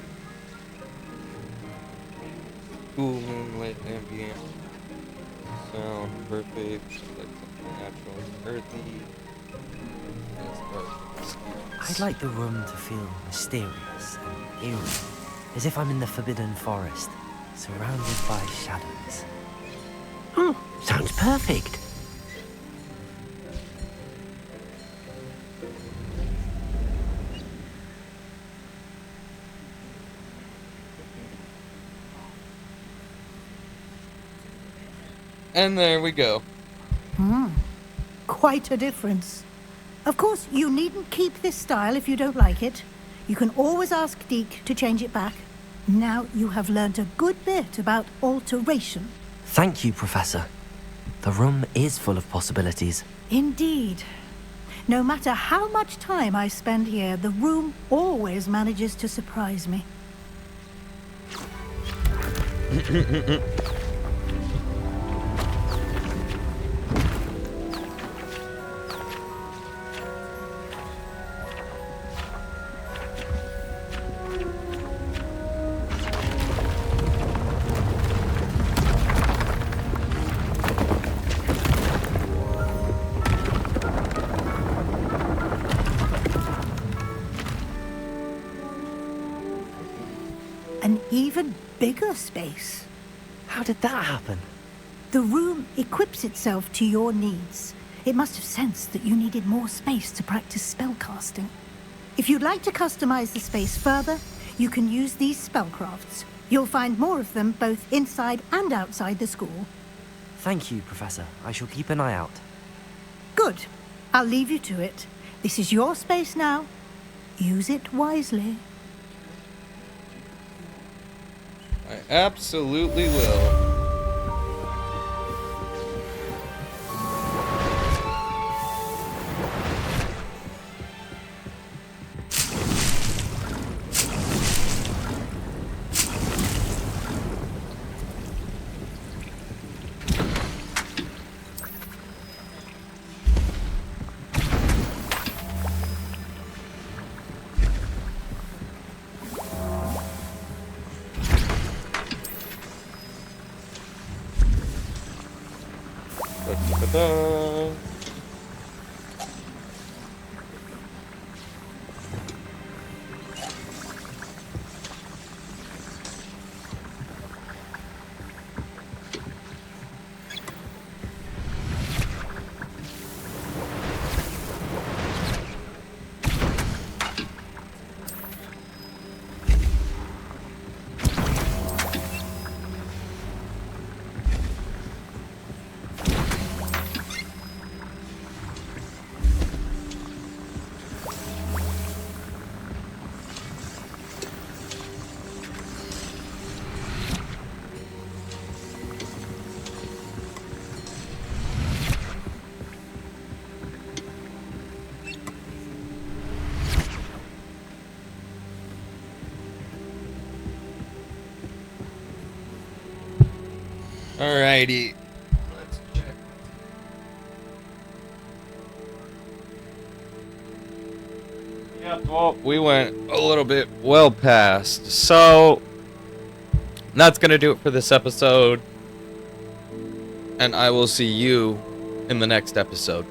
Speaker 1: Cool moonlit ambient. Sound perfect. Like something natural and earthy.
Speaker 2: I'd like the room to feel mysterious and eerie, as if I'm in the Forbidden Forest, surrounded by shadows.
Speaker 16: Oh, sounds perfect.
Speaker 1: And there we go.
Speaker 9: Quite a difference. Of course, you needn't keep this style if you don't like it. You can always ask Deke to change it back. Now you have learnt a good bit about alteration.
Speaker 2: Thank you, Professor. The room is full of possibilities.
Speaker 9: Indeed. No matter how much time I spend here, the room always manages to surprise me. An even bigger space.
Speaker 2: How did that happen?
Speaker 9: The room equips itself to your needs. It must have sensed that you needed more space to practice spellcasting. If you'd like to customize the space further, you can use these spellcrafts. You'll find more of them both inside and outside the school.
Speaker 2: Thank you, Professor. I shall keep an eye out.
Speaker 9: Good. I'll leave you to it. This is your space now. Use it wisely.
Speaker 1: I absolutely will. Da-da-da-da. Alrighty. Let's check. Yep, well, we went a little bit well past. So, that's going to do it for this episode. And I will see you in the next episode.